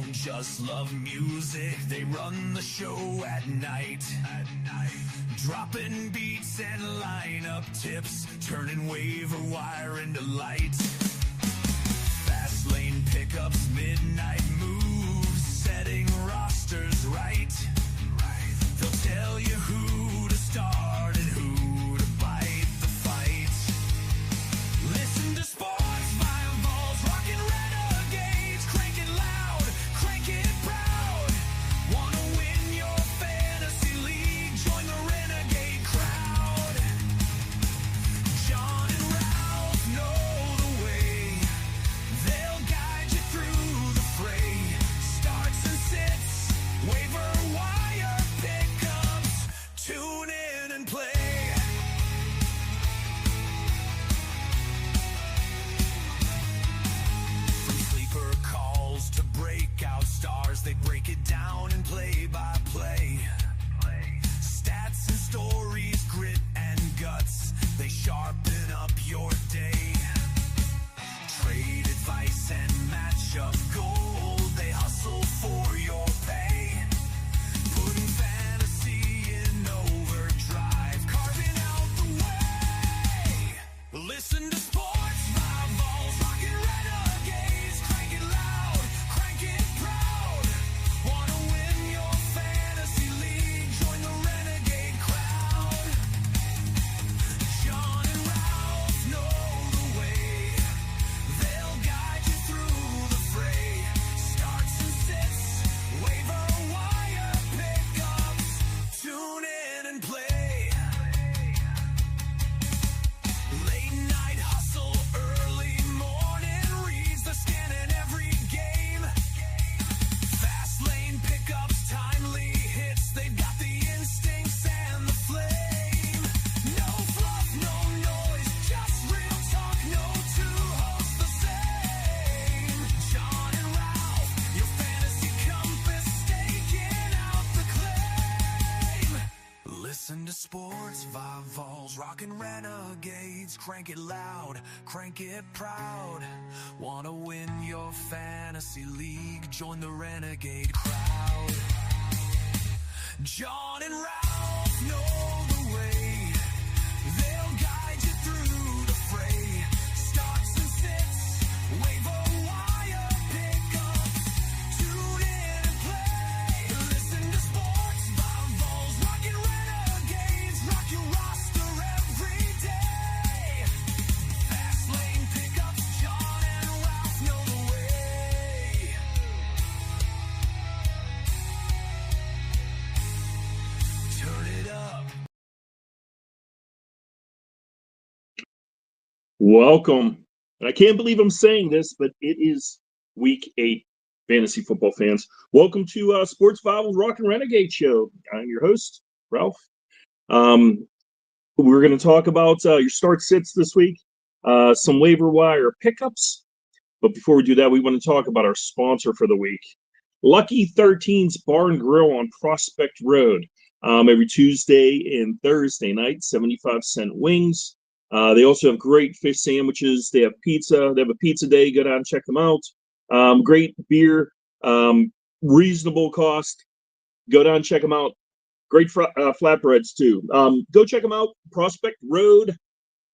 don't just love music, they run the show at night. Dropping beats and lineup tips, turning waiver wire into light. Fast lane pickups, midnight moves, setting rosters right. They'll tell you who to start and who to bite the fight. Listen to sports rivals, rockin' renegades, crank it loud, crank it proud. Wanna win your fantasy league? Join the renegade crowd. John and Ralph know the way. They'll guide you through the fray. Starts and sits, waiver wire pickups. Tune in and play. From sleeper calls to breakout stars, they break it down and play by play. Stats and stories, grit and guts, they sharpen up your day. Trade advice and matchup gold, they hustle for your pay. Putting fantasy in overdrive, carving out the way. Listen to sports rivals, rockin' renegades, crank it loud, crank it proud. Wanna win your fantasy league? Join the renegade crowd. John and Ralph know the way. They'll guide you through the fray. Starts and sits, waiver wire pickups. Tune in and play. Late night hustle, early morning reads, they're scanning every game. Fast lane pickups, timely hits, they've got the instincts and the flame. No fluff, no noise, just real talk, no two hosts the same. John and Ralph, your fantasy compass, staking out the claim. Listen to sports rivals, rockin' renegades, crank it loud, crank it proud. Wanna win your fantasy league? Join the renegade crowd. John and Ralph know the way. They'll guide you through the fray. Starts and sits, waiver wire pickups. Tune in and play. Listen to sports rivals, rockin' renegades, rock your roster every day. Fast lane pickups, John and Ralph know the way. Turn it up. Welcome. And I can't believe I'm saying this, but it is week 8, fantasy football fans. Welcome to Sports Bibles Rockin' Renegade Show. I'm your host, Ralph. We're going to talk about your start sits this week, some waiver wire pickups. But before we do that, we want to talk about our sponsor for the week, Lucky 13's Bar and Grill on Prospect Road. Every Tuesday and Thursday night, 75-cent wings. They also have great fish sandwiches. They have pizza. They have a pizza day. Go down and check them out. Great beer, reasonable cost. Go down and check them out. Great flatbreads, too. Go check them out. Prospect Road.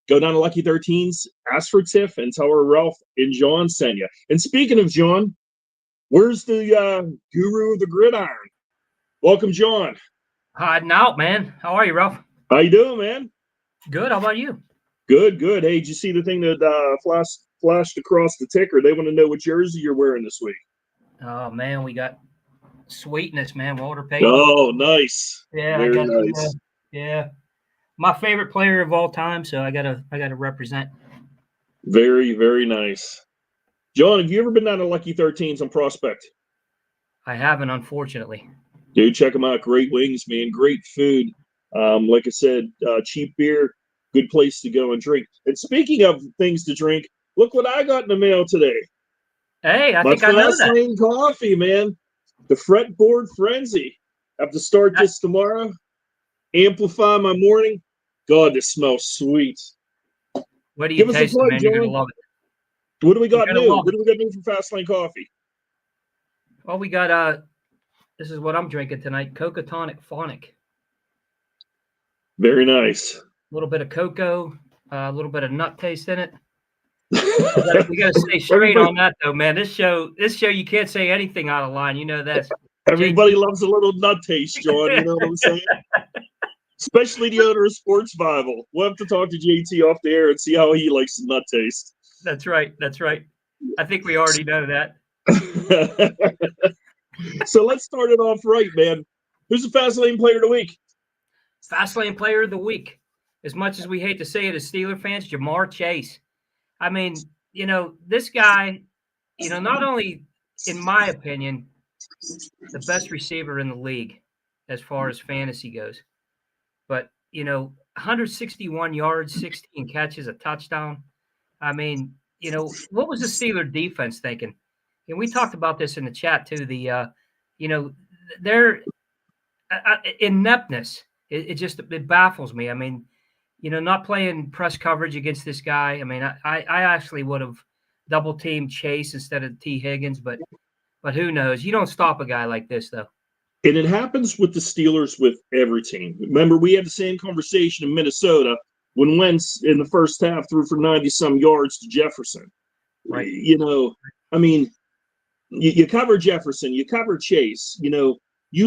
Go down to Lucky 13's. Ask for Tiff and tell her Ralph and John sent you. And speaking of John, where's the guru of the gridiron? Welcome, John. Hiding out, man. How are you, Ralph? How you doing, man? Good. How about you? Good. Hey, did you see the thing that flashed across the ticker? They want to know what jersey you're wearing this week. Oh, man, we got sweetness, man. Walter Payton. Oh, nice. Yeah, Very I got nice. yeah, my favorite player of all time. So I gotta represent. Very, very nice. John, have you ever been down to Lucky 13's on Prospect? I haven't, unfortunately. Dude, check them out. Great wings, man. Great food. Like I said, cheap beer. Good place to go and drink. And speaking of things to drink, look what I got in the mail today. Hey, I My think I know Fast that. Lane coffee, man. The Fretboard Frenzy. Have to start this tomorrow. Amplify my morning. God, this smells sweet. What do you Give us a taste, plug, man? You're John. gonna love it. What do we got You're gonna new? love What do we got new from Fast Lane Coffee? Well, we got this is what I'm drinking tonight: Coca Tonic Phonic. Very nice. A little bit of cocoa, a little bit of nut taste in it. We gotta stay straight everybody, on that though, man. This show, you can't say anything out of line. You know this. everybody loves a little nut taste, John. You know what I'm saying? Especially the owner of Sports Bible. We'll have to talk to JT off the air and see how he likes the nut taste. That's right. That's right. I think we already know that. So let's start it off right, man. Who's the fast lane player of the week? Fast lane player of the week. As much as we hate to say it as Steeler fans, Jamar Chase. I mean, this guy, not only, in my opinion, the best receiver in the league as far as fantasy goes, but, 161 yards, 16 catches, a touchdown. I mean, what was the Steeler defense thinking? And we talked about this in the chat too. Their ineptness. It baffles me. I mean, not playing press coverage against this guy. I mean, I actually would have double teamed Chase instead of T. Higgins, but who knows? You don't stop a guy like this though. And it happens with the Steelers with every team. Remember, we had the same conversation in Minnesota when Wentz in the first half threw for 90-some yards to Jefferson. Right. I mean, you cover Jefferson, you cover Chase, you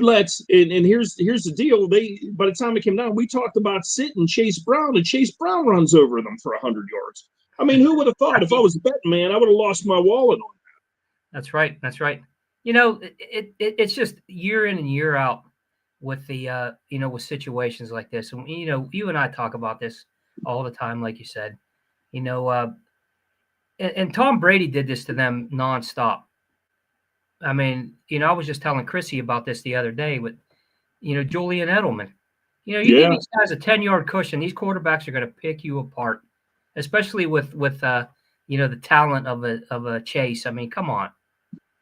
let and here's the deal. By the time it came down, we talked about sitting Chase Brown, and Chase Brown runs over them for 100 yards. I mean, who would have thought if I was a betting man, I would have lost my wallet on that. That's right. That's right. It's just year in and year out with the with situations like this. And you and I talk about this all the time, like you said. And Tom Brady did this to them nonstop. I mean, I was just telling Chrissy about this the other day with, Julian Edelman. You give these guys a 10-yard cushion, these quarterbacks are going to pick you apart, especially with the talent of a Chase. I mean, come on.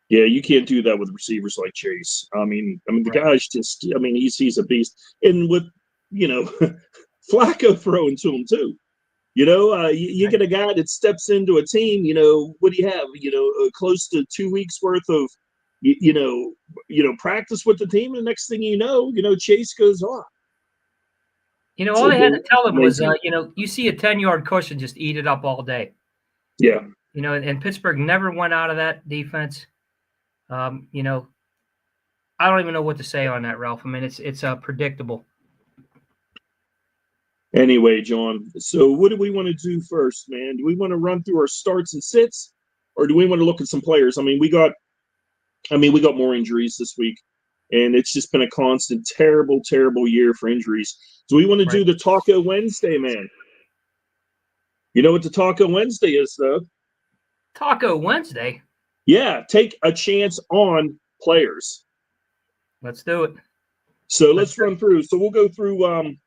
Yeah, you can't do that with receivers like Chase. I mean, the Right. guy's just. I mean, he's a beast, and with Flacco throwing to him too. You get a guy that steps into a team. What do you have? Close to 2 weeks worth of practice with the team. And the next thing you know, Chase goes off. All they had to tell him was, you see a 10-yard cushion, just eat it up all day. Yeah. And Pittsburgh never went out of that defense. I don't even know what to say on that, Ralph. I mean, it's predictable. Anyway, John, so what do we want to do first, man? Do we want to run through our starts and sits, or do we want to look at some players? I mean, we got more injuries this week, and it's just been a constant, terrible, terrible year for injuries. Do we want to do the Taco Wednesday, man? You know what the Taco Wednesday is, though? Taco Wednesday? Yeah, take a chance on players. Let's do it. So let's run through. So we'll go through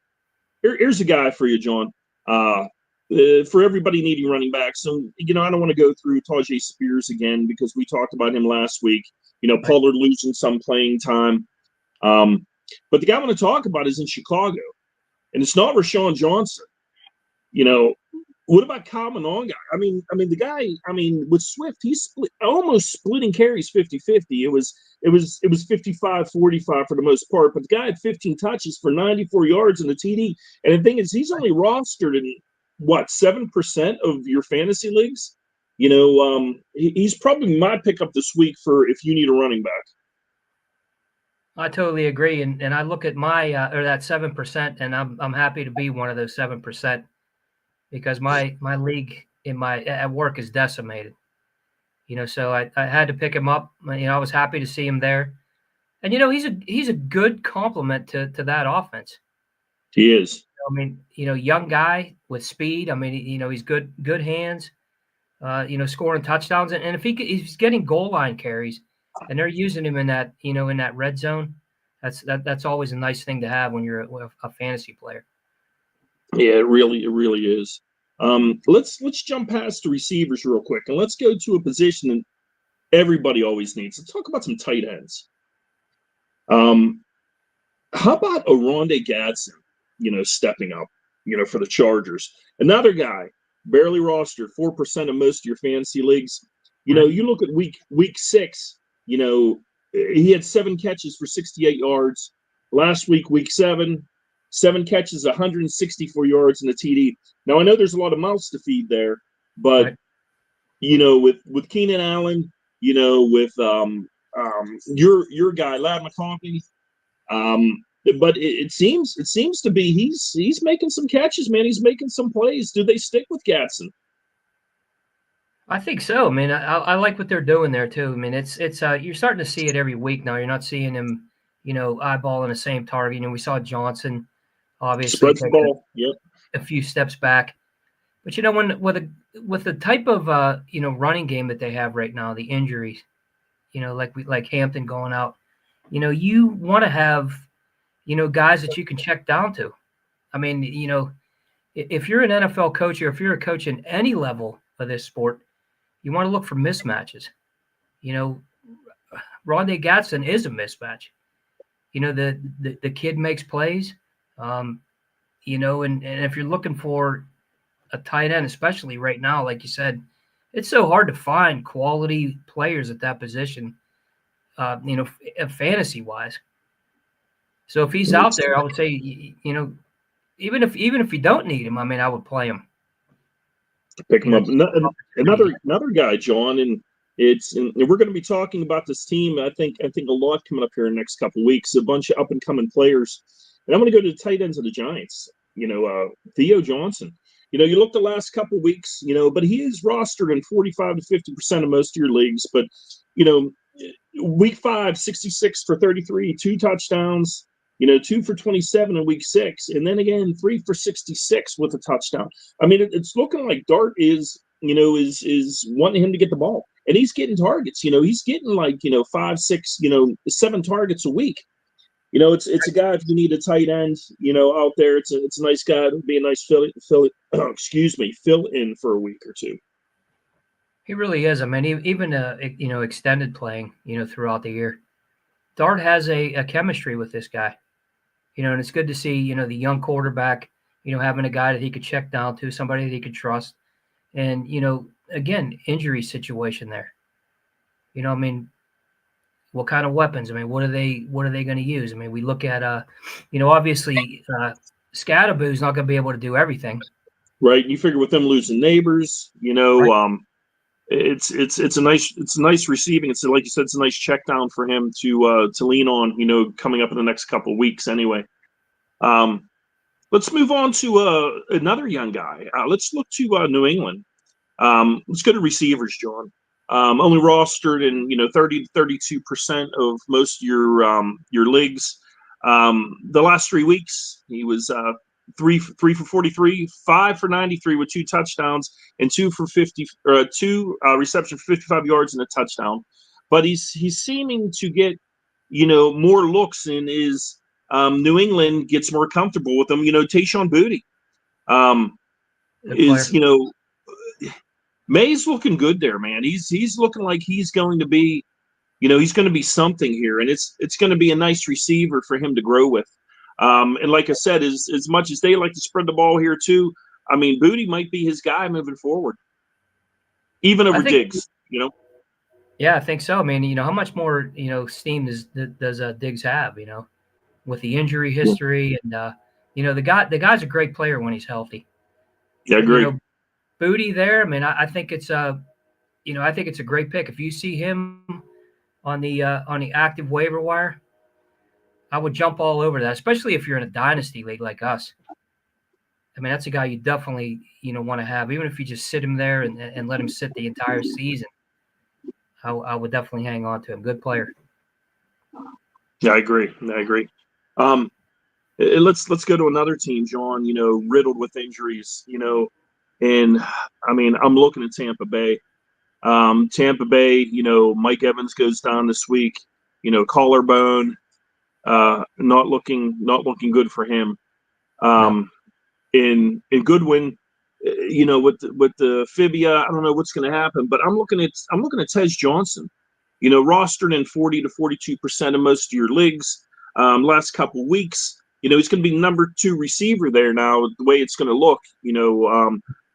here's a guy for you, John. For everybody needing running back. So, I don't want to go through Tajay Spears again because we talked about him last week. Pollard losing some playing time. But the guy I want to talk about is in Chicago. And it's not Rashawn Johnson. What about Kyle Mononga? I mean, the guy, with Swift, he's almost splitting carries 50-50. It was 55-45 for the most part, but the guy had 15 touches for 94 yards in the TD. And the thing is, he's only rostered in 7% of your fantasy leagues. He's probably my pickup this week for if you need a running back. I totally agree, and I look at my or that 7%, and I'm happy to be one of those 7%. Because my league at work is decimated, so I had to pick him up. I was happy to see him there, and he's a good complement to that offense. He is. I mean, young guy with speed. I mean, he's good hands. Scoring touchdowns, and if he's getting goal line carries, and they're using him in that in that red zone, that's always a nice thing to have when you're a fantasy player. Yeah, it really is. Let's jump past the receivers real quick, and let's go to a position that everybody always needs. Let's talk about some tight ends. How about Oronde Gadsden, stepping up, for the Chargers? Another guy, barely rostered, 4% of most of your fantasy leagues. You look at week 6, he had 7 catches for 68 yards. Last week, week 7, 7 catches, 164 yards and a TD. Now I know there's a lot of mouths to feed there, but Right. with Keenan Allen, with your guy Lad McConkey, but it seems to be he's making some catches, man. He's making some plays. Do they stick with Gatson? I think so. I mean, I like what they're doing there too. I mean, it's you're starting to see it every week now. You're not seeing him, eyeballing the same target. We saw Johnson obviously Spreads the take ball. Yep. a few steps back, but when with the type of running game that they have right now, the injuries, like Hampton going out, you want to have guys that you can check down to. I mean, if you're an NFL coach or if you're a coach in any level of this sport, you want to look for mismatches. You know, Rondé Gatson is a mismatch. The kid makes plays. And if you're looking for a tight end, especially right now, like you said, it's so hard to find quality players at that position, fantasy wise. So if he's out there, I would say, even if you don't need him, I mean, I would play him. Pick him up. Another guy, John, and we're going to be talking about this team. I think a lot coming up here in the next couple of weeks. A bunch of up and coming players, and I'm going to go to the tight ends of the Giants. Theo Johnson. You look the last couple of weeks, but he is rostered in 45 to 50% of most of your leagues. But week 5, 66 for 33, 2 touchdowns. 2 for 27 in week 6, and then again 3 for 66 with a touchdown. I mean, it's looking like Dart is wanting him to get the ball, and he's getting targets. He's getting 5, 6, 7 targets a week. It's a guy if you need a tight end, out there. It's a nice guy. It'll be a nice fill in for a week or two. He really is. I mean, even extended playing, throughout the year, Dart has a chemistry with this guy. And it's good to see, the young quarterback, having a guy that he could check down to, somebody that he could trust. And, again, injury situation there. I mean, what kind of weapons? I mean, what are they going to use? I mean, we look at, obviously Scadaboo's not going to be able to do everything. Right. You figure with them losing neighbors, right. It's a nice receiving. It's like you said, it's a nice check down for him to lean on, coming up in the next couple of weeks anyway. Let's move on to another young guy. Let's look to New England. Let's go to receivers, John. Only rostered in 30 to 32% of most of your leagues. The last 3 weeks, he was 3 for 43, 5 for 93 with 2 touchdowns, and 2 for 50, 2 reception for 55 yards and a touchdown. But he's seeming to get more looks, and is New England gets more comfortable with him. Tayshaun Boutte is May's looking good there, man. He's looking like he's going to be he's going to be something here, and it's going to be a nice receiver for him to grow with. And like I said, as much as they like to spread the ball here too, I mean, Boutte might be his guy moving forward, even over Diggs. Yeah, I think so. I mean, how much more steam does Diggs have? With the injury history, and the guy's a great player when he's healthy. Yeah, I agree. Boutte there. I mean, I think it's I think it's a great pick. If you see him on the active waiver wire, I would jump all over that, especially if you're in a dynasty league like us. I mean, that's a guy you definitely want to have, even if you just sit him there and let him sit the entire season. I would definitely hang on to him. Good player. Yeah, I agree. Let's go to another team, John. Riddled with injuries. And I mean, I'm looking at Tampa Bay. Mike Evans goes down this week. Collarbone. Not looking good for him. In Goodwin, with the fibia, I don't know what's going to happen. But I'm looking at Tej Johnson. Rostered in 40 to 42% of most of your leagues. Last couple of weeks, he's going to be number 2 receiver there now. The way it's going to look,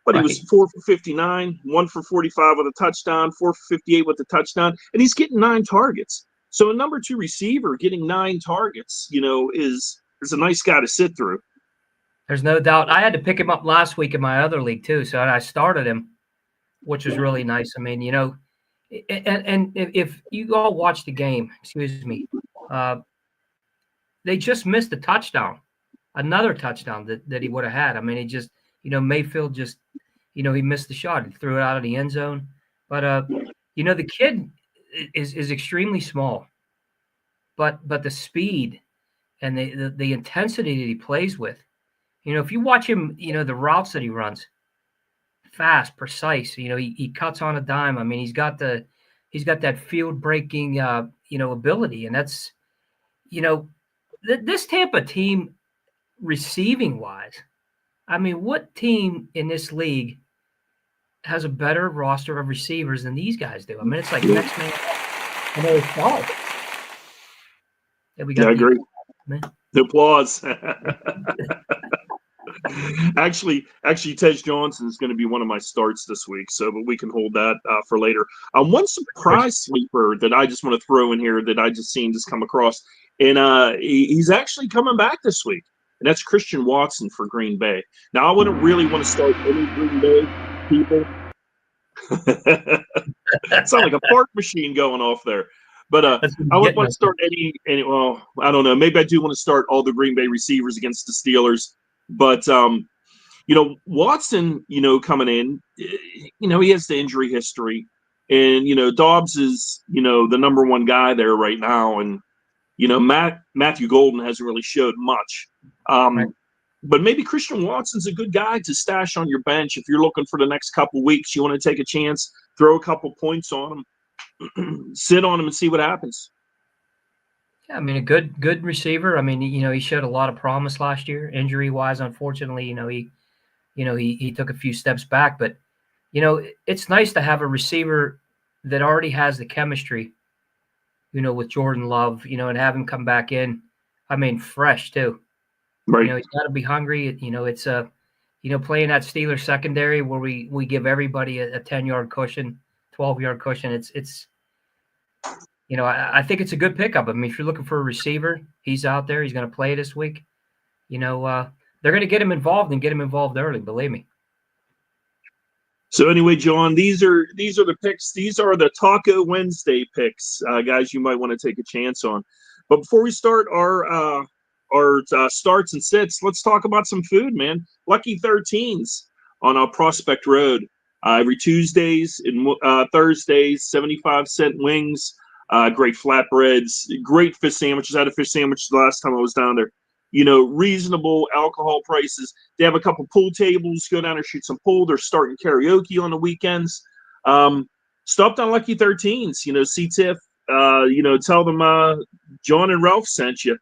But he was 4 for 59, 1 for 45 with a touchdown, 4 for 58 with a touchdown, and he's getting 9 targets. So a number 2 receiver getting 9 targets, is a nice guy to sit through. There's no doubt. I had to pick him up last week in my other league too, so I started him, which was really nice. I mean, and if you all watched the game, excuse me, they just missed a touchdown, another touchdown that he would have had. I mean, he just, Mayfield just, he missed the shot. He threw it out of the end zone. But, the kid is extremely small, but the speed and the intensity that he plays with, if you watch him, the routes that he runs, fast, precise, he cuts on a dime. I mean, he's got that field breaking, ability. And that's, this Tampa team receiving wise, I mean, what team in this league has a better roster of receivers than these guys do? I mean, it's like next man. I know it's false. Yeah, I agree. The applause. Actually, Tej Johnson is going to be one of my starts this week, but we can hold that for later. One surprise sleeper that I just want to throw in here that I just come across, and he's actually coming back this week, and that's Christian Watson for Green Bay. Now, I wouldn't really want to start any Green Bay people. It sounds like a fart machine going off there. But I wouldn't want to start any. Well, I don't know. Maybe I do want to start all the Green Bay receivers against the Steelers. But Watson, coming in, he has the injury history, and Dobbs is the number 1 guy there right now, and Matthew Golden hasn't really showed much. Right. But maybe Christian Watson's a good guy to stash on your bench if you're looking for the next couple weeks. You want to take a chance, throw a couple points on him, sit on him, and see what happens. Yeah, I mean, a good receiver. I mean, he showed a lot of promise last year. Injury wise, unfortunately, he took a few steps back. But it's nice to have a receiver that already has the chemistry, with Jordan Love, and have him come back in. I mean, fresh too. Right. He's got to be hungry. It's playing that Steelers secondary where we give everybody a 10-yard cushion, 12-yard cushion. It's. I think it's a good pickup. I mean, if you're looking for a receiver, he's out there. He's going to play this week. They're going to get him involved and get him involved early. Believe me. So anyway, John, these are the picks. These are the Taco Wednesday picks, guys. You might want to take a chance on. But before we start our starts and sits, let's talk about some food, man. Lucky 13s on Prospect Road every Tuesdays and Thursdays. 75-cent wings. Great flatbreads, great fish sandwiches. I had a fish sandwich the last time I was down there. Reasonable alcohol prices. They have a couple pool tables. Go down there, shoot some pool. They're starting karaoke on the weekends. Stop down Lucky 13s. See Tiff. Tell them John and Ralph sent you.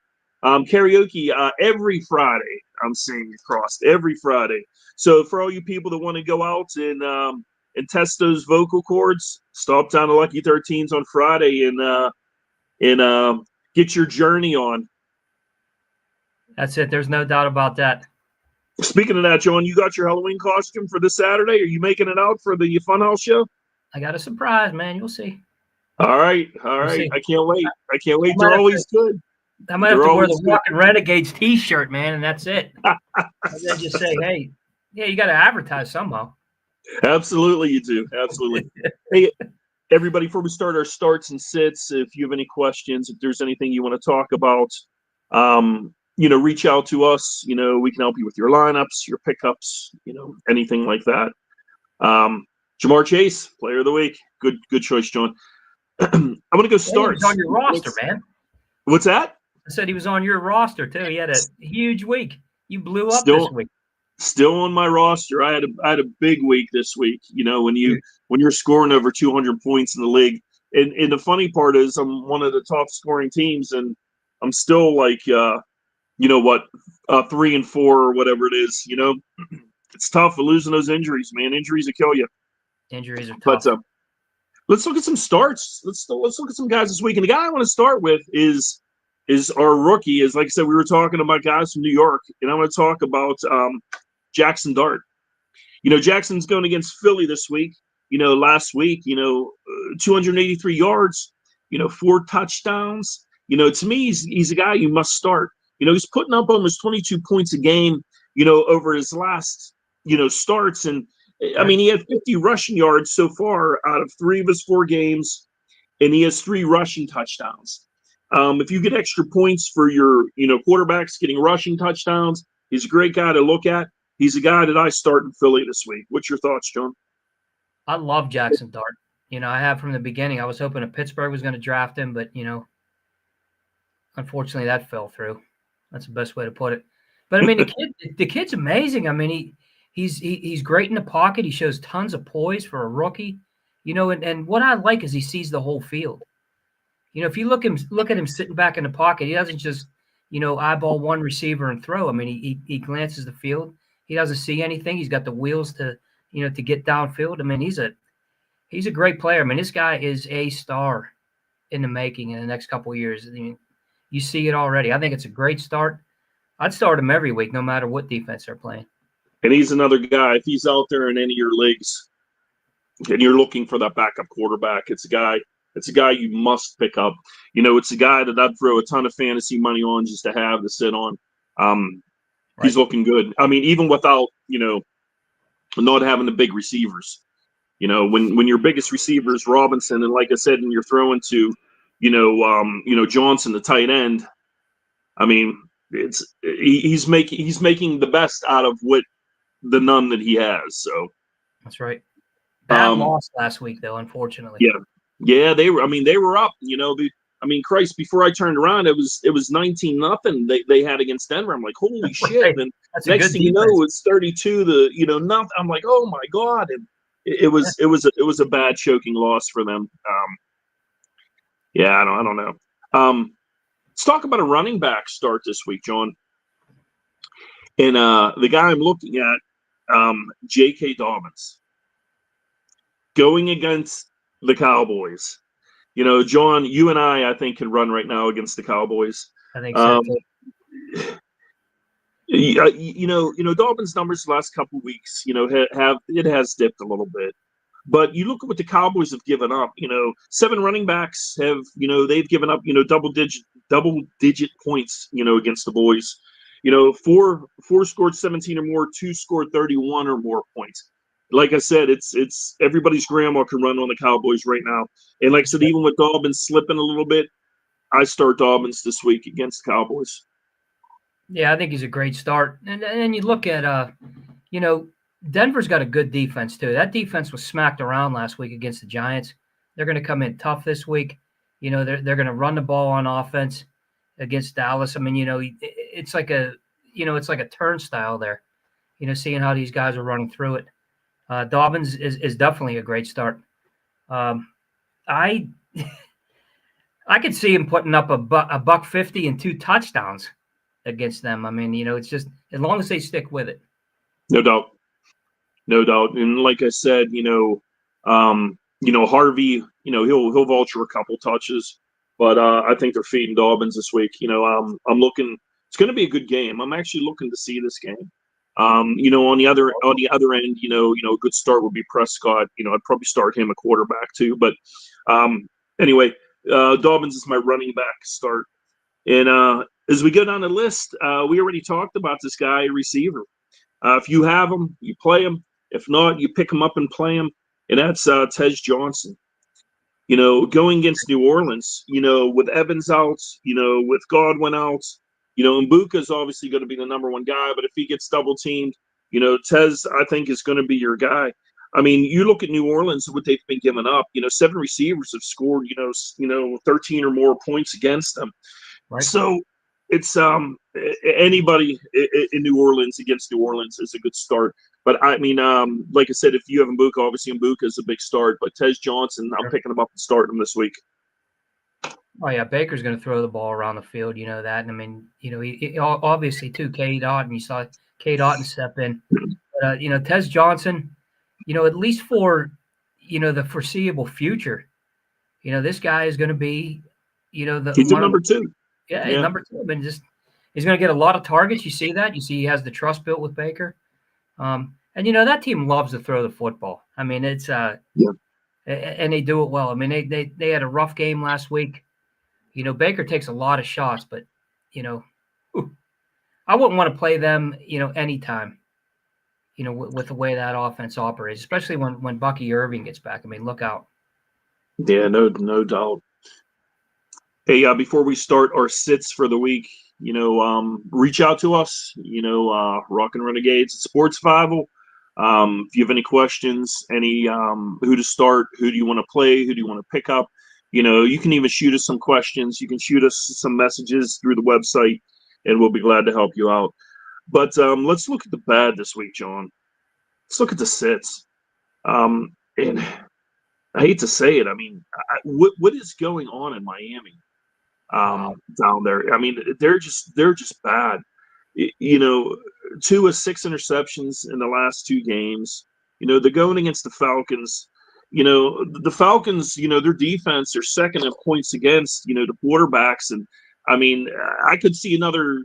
Karaoke every Friday. I'm seeing across every Friday. So for all you people that want to go out and test those vocal cords, stop down to Lucky 13s on Friday and get your journey on. That's it. There's no doubt about that. Speaking of that, John, you got your Halloween costume for this Saturday? Are you making it out for the Funhouse show? I got a surprise, man. You'll see. All right. See. I can't wait. They're always good. I might have to wear the Rockin Renegades T-shirt, man, and that's it. And then just say, hey, yeah, you got to advertise somehow. Absolutely, you do. Absolutely. Hey, everybody, before we start our starts and sits, if you have any questions, if there's anything you want to talk about, reach out to us. We can help you with your lineups, your pickups, anything like that. Jamar Chase, player of the week. Good choice, John. I'm going to go start. He was on your roster, man. What's that? I said he was on your roster, too. He had a huge week. You blew up this week. Still on my roster. I had a big week this week. When you're scoring over 200 points in the league, and the funny part is I'm one of the top scoring teams, and I'm still like 3-4 or whatever it is. It's tough for losing those injuries, man. Injuries will kill you. Injuries are tough. But let's look at some starts. Let's look at some guys this week. And the guy I want to start with is our rookie. Is like I said, we were talking about guys from New York, and I want to talk about Jackson Dart. Jackson's going against Philly this week. Last week, 283 yards. 4 touchdowns. To me, he's a guy you must start. He's putting up almost 22 points a game, over his last, starts. And I mean, he had 50 rushing yards so far out of 3 of his 4 games, and he has 3 rushing touchdowns. If you get extra points for your, quarterbacks getting rushing touchdowns, he's a great guy to look at. He's a guy that I start in Philly this week. What's your thoughts, John? I love Jackson Dart. I have from the beginning. I was hoping that Pittsburgh was going to draft him, but unfortunately that fell through. That's the best way to put it. But I mean, the kid's amazing. I mean, he's great in the pocket. He shows tons of poise for a rookie. And what I like is he sees the whole field. If you look at him sitting back in the pocket, he doesn't just eyeball one receiver and throw. I mean, he glances the field. He doesn't see anything. He's got the wheels to get downfield. I mean, he's a great player. I mean, this guy is a star in the making in the next couple of years. I mean, you see it already. I think it's a great start. I'd start him every week, no matter what defense they're playing. And he's another guy. If he's out there in any of your leagues, and you're looking for that backup quarterback, it's a guy you must pick up. It's a guy that I'd throw a ton of fantasy money on just to have to sit on. He's looking good. I mean, even without, not having the big receivers. When your biggest receiver is Robinson, and like I said, and you're throwing to, Johnson, the tight end. I mean, he's making the best out of what the none that he has. So that's right. Bad loss last week, though, unfortunately. Yeah, they were up. Christ, before I turned around, it was 19-0 they had against Denver. I'm like, holy shit! And next thing you know, it's 32 to nothing. I'm like, oh my god! And it was a bad choking loss for them. I don't know. Let's talk about a running back start this week, John. And the guy I'm looking at, J.K. Dobbins, going against the Cowboys. John, you and I think, can run right now against the Cowboys. I think so. Dobbins' numbers the last couple of weeks, has dipped a little bit. But you look at what the Cowboys have given up. 7 running backs have, they've given up, double digit points, against the boys. 4 scored 17 or more, 2 scored 31 or more points. Like I said, it's everybody's grandma can run on the Cowboys right now. And like I said, even with Dobbins slipping a little bit, I start Dobbins this week against the Cowboys. Yeah, I think he's a great start. And then you look at, Denver's got a good defense too. That defense was smacked around last week against the Giants. They're going to come in tough this week. They're going to run the ball on offense against Dallas. I mean, it's like a turnstile there. Seeing how these guys are running through it. Dobbins is definitely a great start. I could see him putting up a $150 and 2 touchdowns against them. I mean, it's just as long as they stick with it. No doubt. And like I said, Harvey, he'll vulture a couple touches, but I think they're feeding Dobbins this week. I'm looking. It's going to be a good game. I'm actually looking to see this game. On the other end, a good start would be Prescott. I'd probably start him a quarterback too. But anyway, Dobbins is my running back start. And as we go down the list, we already talked about this guy, receiver. If you have him, you play him. If not, you pick him up and play him. And that's Tej Johnson. Going against New Orleans, with Evans out, with Godwin out, Mbuka is obviously going to be the number 1 guy, but if he gets double teamed, Tez, I think, is going to be your guy. I mean, you look at New Orleans, what they've been giving up. 7 receivers have scored, 13 or more points against them. Right. So it's anybody in New Orleans against New Orleans is a good start. But I mean, like I said, if you have Mbuka, obviously Mbuka is a big start. But Tej Johnson, I'm picking him up and starting him this week. Oh, yeah, Baker's going to throw the ball around the field, that. And I mean, he obviously, too, Cade Otton. You saw Cade Otton step in. But, Tej Johnson, at least for, the foreseeable future, this guy is going to be, he's number 2. Yeah, number 2. I mean, he's going to get a lot of targets. You see that. You see he has the trust built with Baker. And, that team loves to throw the football. I mean, it's and they do it well. I mean, they had a rough game last week. Baker takes a lot of shots, but I wouldn't want to play them, anytime. With the way that offense operates, especially when Bucky Irving gets back. I mean, look out. Yeah, no doubt. Hey, before we start our sits for the week, reach out to us, Rockin Renegades, Sports 5. If you have any questions, who to start, who do you want to play, who do you want to pick up, you can even shoot us some questions. You can shoot us some messages through the website, and we'll be glad to help you out. But let's look at the bad this week, John. Let's look at the sits. And I hate to say it. I mean, what is going on in Miami? Down there. I mean, they're just bad. Two of 6 interceptions in the last 2 games. They're going against the Falcons. The Falcons, their defense, they're second in points against, the quarterbacks. And I mean, I could see another,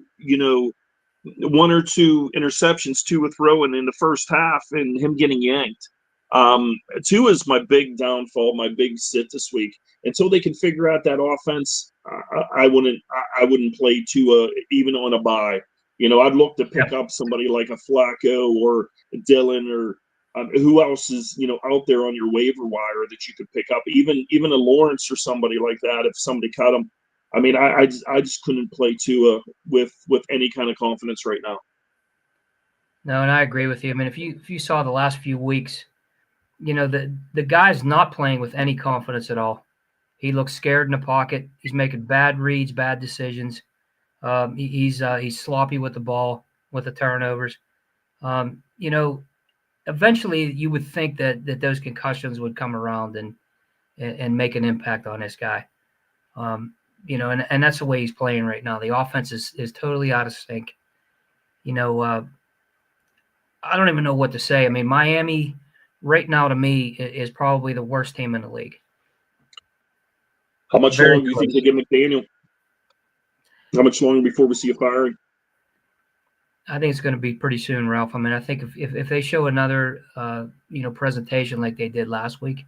1 or 2 interceptions, Tua throwing in the first half and him getting yanked. Tua is my big downfall, my big sit this week. Until they can figure out that offense, I wouldn't play Tua even on a bye. I'd look to pick up somebody like a Flacco or Dylan or who else is out there on your waiver wire that you could pick up. Even a Lawrence or somebody like that if somebody cut him. I mean, I just couldn't play Tua with any kind of confidence right now. No, and I agree with you. I mean, if you saw the last few weeks, the guy's not playing with any confidence at all. He looks scared in the pocket. He's making bad reads, bad decisions. He's sloppy with the ball, with the turnovers. Eventually you would think that those concussions would come around and make an impact on this guy. And that's the way he's playing right now. The offense is totally out of sync. I don't even know what to say. I mean, Miami right now to me is probably the worst team in the league. How much longer do you think they give McDaniel? How much longer before we see a firing? I think it's going to be pretty soon, Ralph. I mean, I think if they show another presentation like they did last week,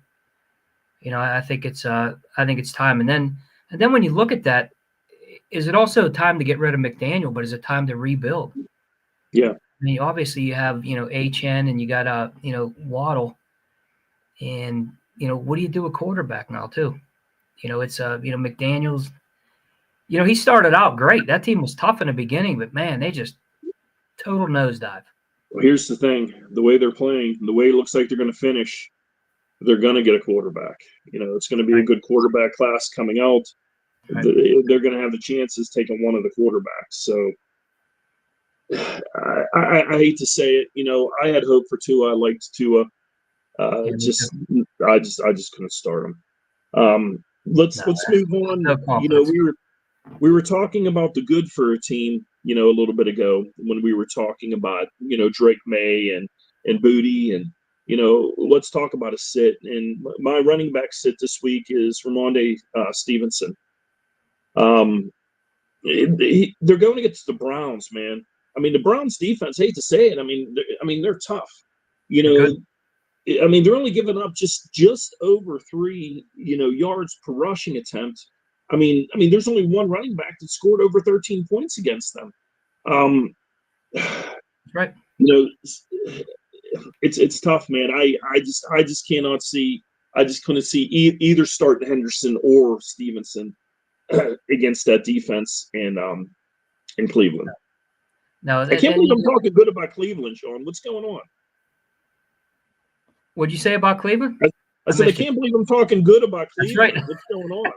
I think it's time. And then when you look at that, is it also time to get rid of McDaniel? But is it time to rebuild? Yeah. I mean, obviously you have HN and you got Waddle, and what do you do with quarterback now too? It's McDaniel's. He started out great. That team was tough in the beginning, but man, they just total nosedive. Well, here's the thing: the way they're playing, the way it looks like they're going to finish, they're going to get a quarterback. It's going to be a good quarterback class coming out. Right. They're going to have the chances taking one of the quarterbacks. So I hate to say it. I had hope for Tua. I liked Tua. I just couldn't start him. Let's move on. No, we were talking about the good for a team, a little bit ago when we were talking about, Drake May and Booty and, let's talk about a sit. And my running back sit this week is Ramondre Stevenson. They're going against the Browns, man. I mean, the Browns defense, hate to say it. I mean, they're tough. I mean, they're only giving up just over 3, yards per rushing attempt. I mean, there's only one running back that scored over 13 points against them. Right. It's tough, man. I just cannot see. I just couldn't see either start Henderson or Stevenson against that defense in Cleveland. No, I can't believe I'm talking good about Cleveland, Sean. What's going on? What'd you say about Cleveland? I said I can't believe I'm talking good about Cleveland. That's right. What's going on?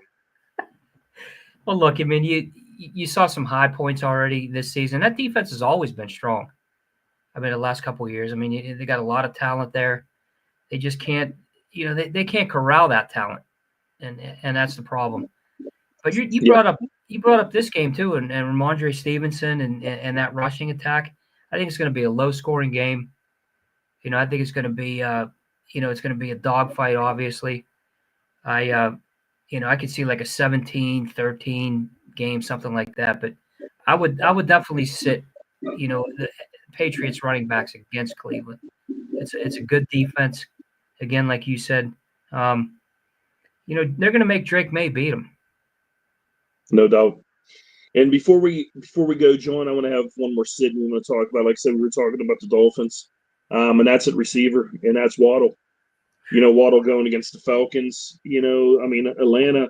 Well, look, I mean, you saw some high points already this season. That defense has always been strong. I mean, the last couple of years. I mean, they got a lot of talent there. They just can't, they can't corral that talent, and that's the problem. But you brought up this game too, and Ramondre Stevenson and that rushing attack. I think it's going to be a low scoring game. I think it's going to be it's going to be a dogfight. Obviously, I could see like a 17-13 game, something like that. But I would definitely sit, the Patriots running backs against Cleveland. It's a good defense. Again, like you said, They're going to make Drake May beat him. No doubt. And before we go, John, I want to have one more sit we want to talk about. Like I said, we were talking about the Dolphins, and that's at receiver, and that's Waddle. Waddle going against the Falcons. Atlanta.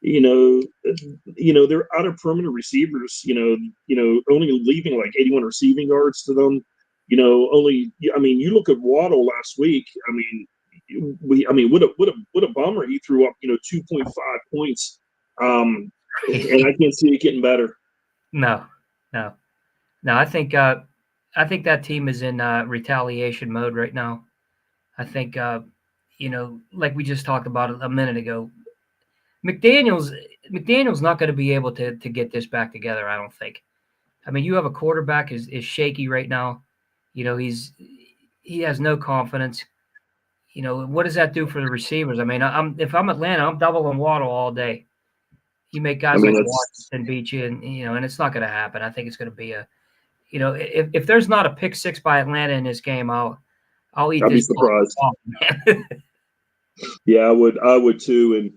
Their outer perimeter receivers. Only leaving like 81 receiving yards to them. You look at Waddle last week. What a bummer. He threw up 2.5 points. And I can't see it getting better. No. I think that team is in retaliation mode right now. I think like we just talked about a minute ago, McDaniel's not going to be able to get this back together. I don't think. I mean, you have a quarterback is shaky right now. He has no confidence. What does that do for the receivers? I mean, if I'm Atlanta, I'm doubling Waddle all day. You make guys like Washington beat you, and it's not going to happen. I think it's going to be if there's not a pick six by Atlanta in this game, I'll eat I'd this. be surprised. Yeah, I would too. And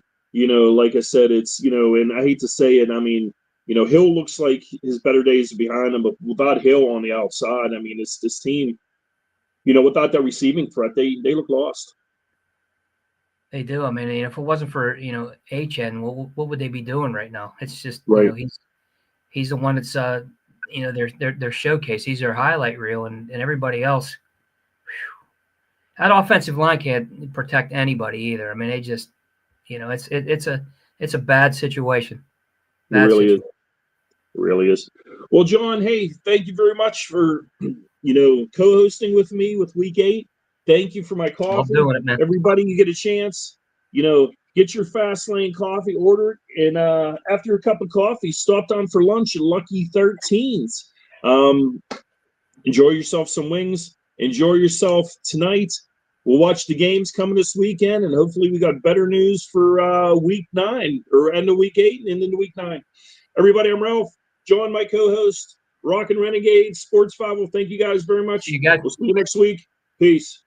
like I said, it's and I hate to say it. I mean, Hill looks like his better days are behind him, but without Hill on the outside, I mean, it's this team. Without that receiving threat, they look lost. They do. I mean, if it wasn't for HN, what would they be doing right now? It's just right. He's the one that's their showcase. He's their highlight reel, and everybody else. Whew, that offensive line can't protect anybody either. I mean, they just it's a bad situation. It really is. It really is. Well, John, hey, thank you very much for co-hosting with me with Week 8. Thank you for my coffee. I'm doing it, man. Everybody, you get a chance. Get your Fast Lane coffee ordered, and after your cup of coffee, stop down for lunch at Lucky 13's. Enjoy yourself some wings. Enjoy yourself tonight. We'll watch the games coming this weekend, and hopefully we got better news for Week 9 or end of Week 8 and into Week 9. Everybody, I'm Ralph. John, my co-host, Rockin Renegades, Sports 5. Well, thank you guys very much. You guys. We'll see you next week. Peace.